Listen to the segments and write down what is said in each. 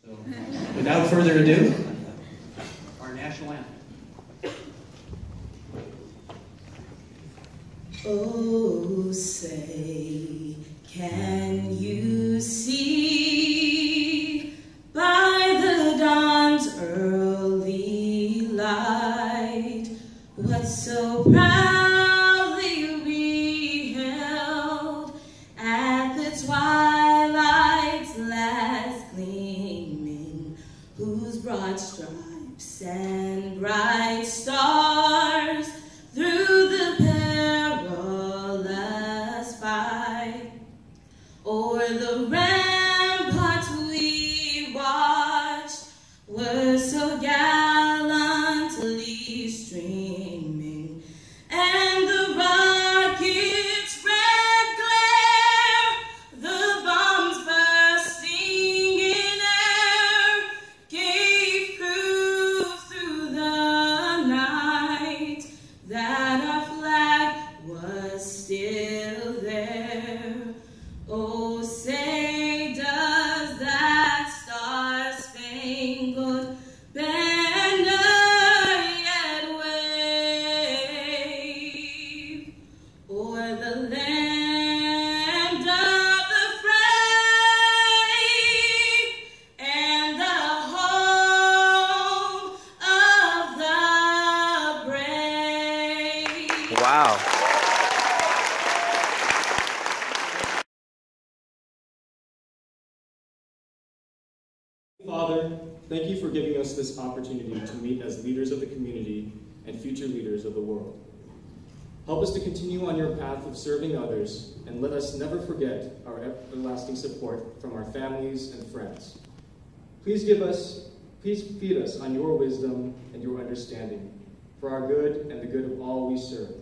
So, without further ado, our national anthem. Oh, say, can you see by the dawn's early light what so proudly we held at the twilight's last gleaming, whose broad stripes and bright stars through the perilous fight o'er the ramparts we watched were so gallantly streaming, and the rocket's red glare, the bombs bursting in air, gave proof through the night that our flag was still there. Oh, say does that star-spangled banner yet wave o'er the land of the brave and the home of the brave? Wow. Father, thank you for giving us this opportunity to meet as leaders of the community and future leaders of the world. Help us to continue on your path of serving others, and let us never forget our everlasting support from our families and friends. Please feed us on your wisdom and your understanding, for our good and the good of all we serve.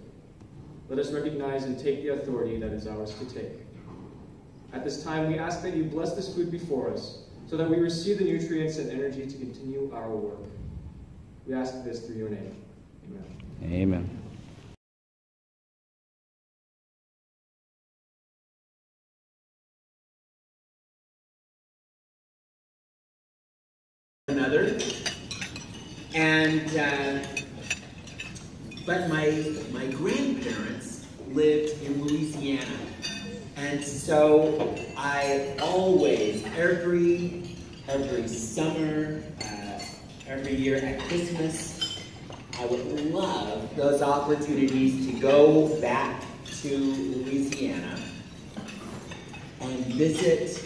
Let us recognize and take the authority that is ours to take. At this time, we ask that you bless this food before us, so that we receive the nutrients and energy to continue our work. We ask this through your name. Amen. Amen. Another, and but my grandparents lived in Louisiana. And so I always, every summer, every year at Christmas, I would love those opportunities to go back to Louisiana and visit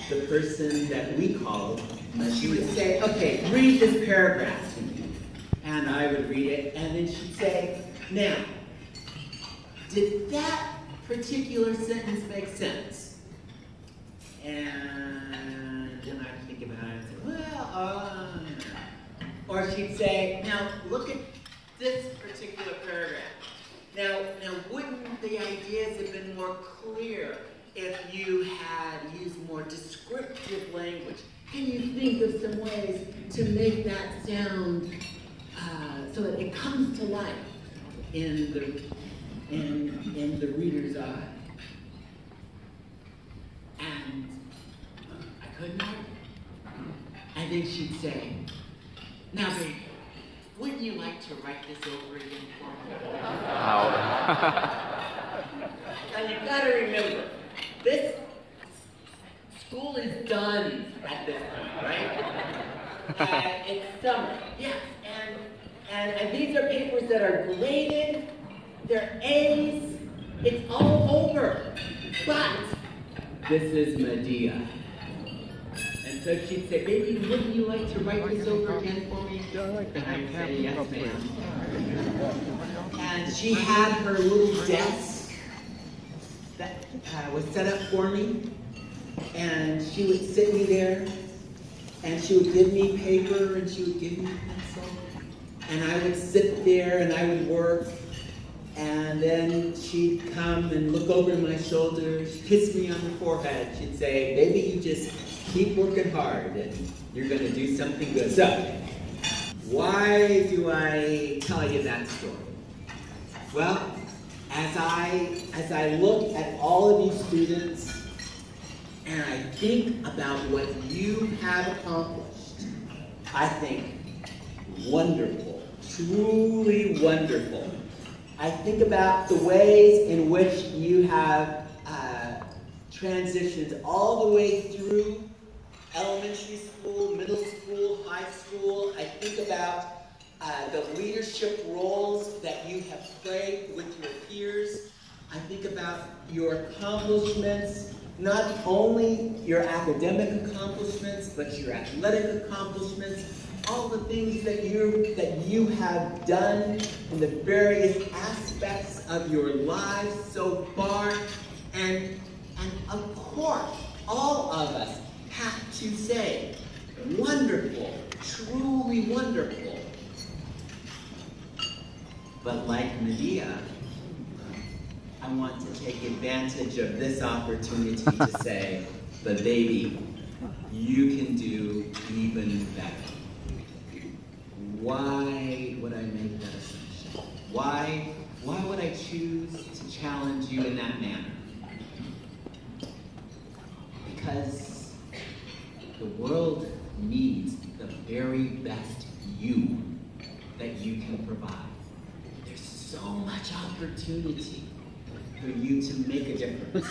the person that we called. She would say, okay, read this paragraph to me. And I would read it, and then she'd say, now, did that particular sentence make sense? And then I'd think about it and say, well, or she'd say, now look at this particular paragraph. Now wouldn't the ideas have been more clear if you had used more descriptive language? Can you think of some ways to make that sound so that it comes to life in the reader's eye? And I couldn't. And then she'd say, now baby, wouldn't you like to write this over again for me? Wow. Now you've got to remember, this school is done at this point, right? It's summer, yes, and these are papers that are graded, they're A's, it's all over. But this is Medea. And so she'd say, baby, wouldn't you like to write this over again for me? And I'd say, yes, ma'am. And she had her little desk that was set up for me. And she would sit me there, and she would give me paper, and she would give me a pencil. And I would sit there, and I would work. And then she'd come and look over my shoulder, she'd kiss me on the forehead. She'd say, baby, you just keep working hard and you're going to do something good. So, why do I tell you that story? Well, as I look at all of you students and I think about what you have accomplished, I think, wonderful, truly wonderful. I think about the ways in which you have transitioned all the way through elementary school, middle school, high school. I think about the leadership roles that you have played with your peers. I think about your accomplishments, not only your academic accomplishments, but your athletic accomplishments, all the things that you have done in the various aspects of your lives so far. And of course, all of us have to say, wonderful, truly wonderful. But like Medea, I want to take advantage of this opportunity to say, but baby, you can do even better. Why would I make that assumption? Why would I choose to challenge you in that manner? Because the world needs the very best you that you can provide. There's so much opportunity for you to make a difference.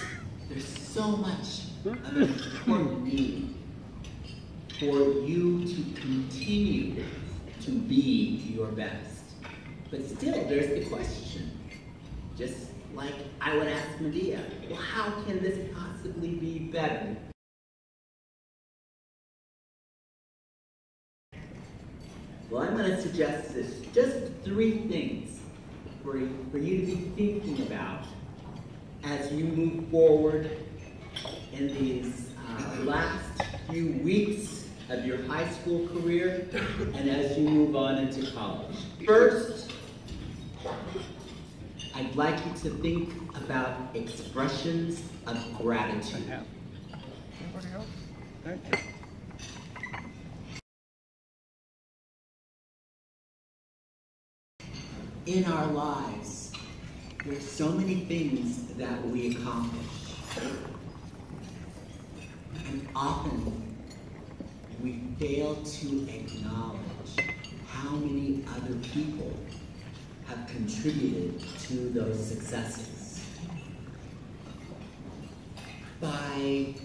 There's so much of an important need for you to continue to be your best. But still, there's the question, just like I would ask Medea, well, how can this possibly be better? Well, I'm going to suggest this, just 3 things for you to be thinking about as you move forward in these last few weeks of your high school career and as you move on into college. First, I'd like you to think about expressions of gratitude. In our lives, there's so many things that we accomplish. And often, we fail to acknowledge how many other people have contributed to those successes. By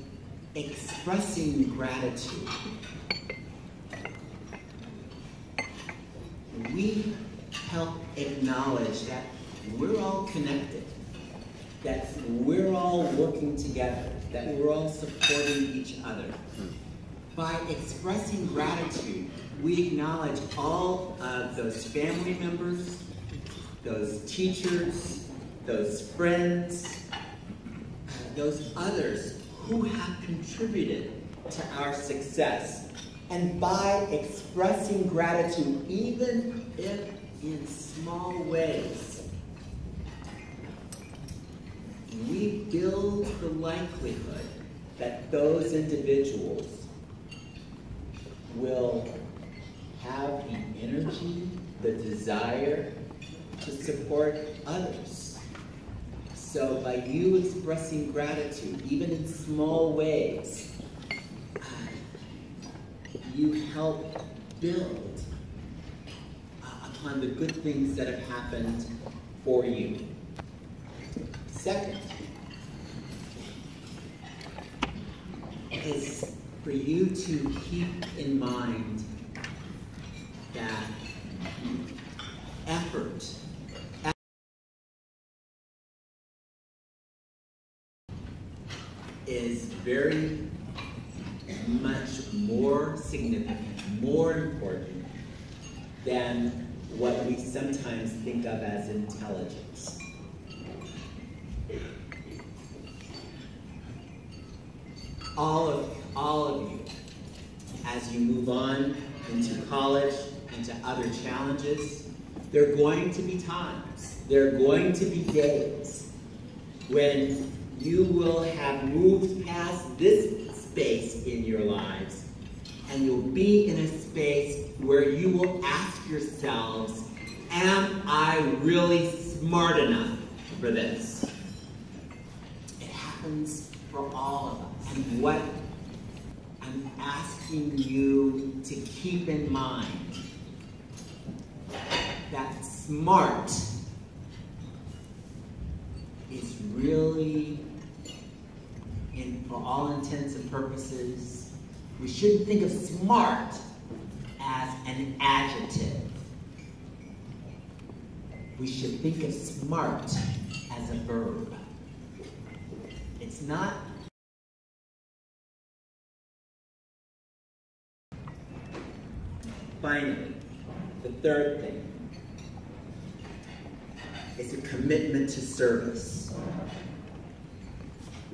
expressing gratitude, we help acknowledge that we're all connected, that we're all working together, that we're all supporting each other. By expressing gratitude, we acknowledge all of those family members, those teachers, those friends, those others who have contributed to our success. And by expressing gratitude, even if in small ways, we build the likelihood that those individuals will have the energy, the desire to support others. So by you expressing gratitude, even in small ways, you help build upon the good things that have happened for you. Second is for you to keep in mind that effort is very much more significant, more important than what we sometimes think of as intelligence. All of you, as you move on into college, into other challenges, there are going to be times, there are going to be days when you will have moved past this space in your lives, and you'll be in a space where you will ask yourselves, am I really smart enough for this? It happens for all of us. what I'm asking you to keep in mind. That smart is really, for all intents and purposes, we shouldn't think of smart as an adjective. We should think of smart as a verb. It's not. Finally, the third thing is a commitment to service.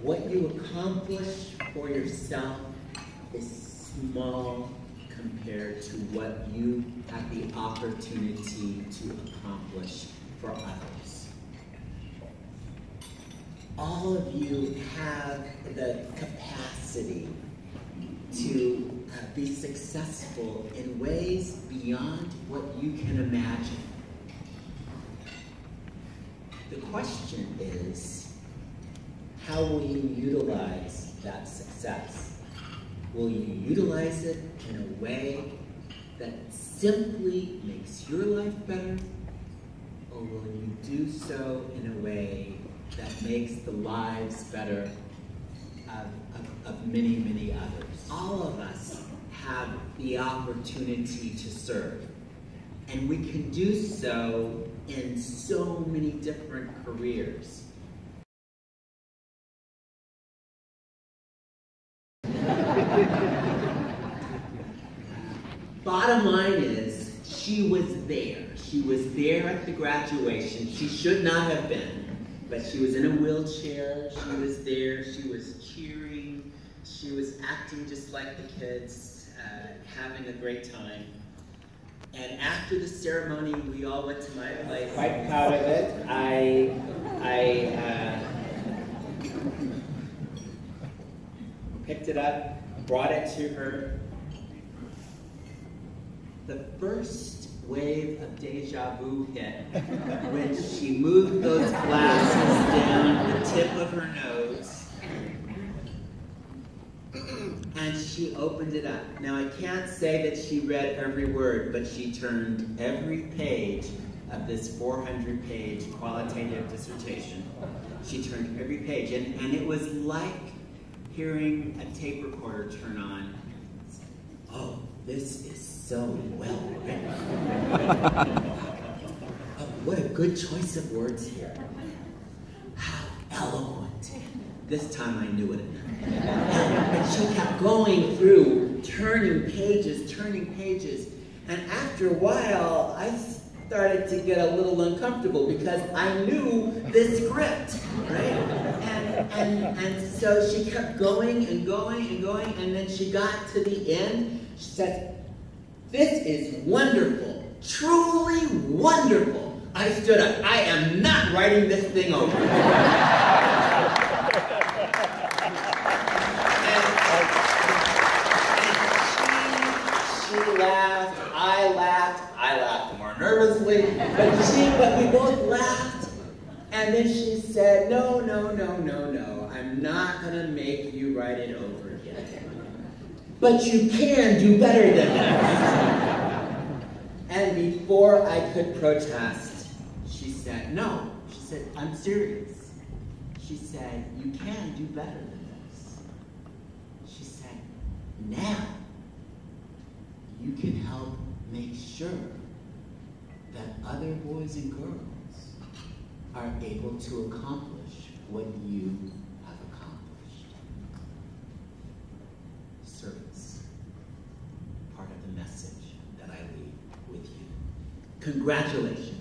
What you accomplish for yourself is small compared to what you have the opportunity to accomplish for others. All of you have the capacity to be successful in ways beyond what you can imagine. The question is, how will you utilize that success? Will you utilize it in a way that simply makes your life better, or will you do so in a way that makes the lives better of many, many others? All of us have the opportunity to serve, and we can do so in so many different careers. Bottom line is, she was there. She was there at the graduation. She should not have been, but she was in a wheelchair. She was there. She was cheering. She was acting just like the kids, having a great time. And after the ceremony, we all went to my place. Quite proud of it. I picked it up, brought it to her. The first wave of deja vu hit when she moved those glasses down the tip of her nose, and she opened it up. Now, I can't say that she read every word, but she turned every page of this 400-page qualitative dissertation. She turned every page, and it was like hearing a tape recorder turn on. Oh, this is so well written. Oh, what a good choice of words here. How eloquent. This time I knew it. And she kept going through, turning pages, and after a while, I started to get a little uncomfortable because I knew this script, right? And so she kept going and going and going, and then she got to the end. She said, "This is wonderful, truly wonderful." I stood up. I am not writing this thing over. She laughed, I laughed more nervously, but we both laughed, and then she said, no, I'm not gonna make you write it over again. But you can do better than that. And before I could protest, she said, no. She said, I'm serious. She said, you can do better than this. She said, now you can help make sure that other boys and girls are able to accomplish what you have accomplished. Service, part of the message that I leave with you. Congratulations.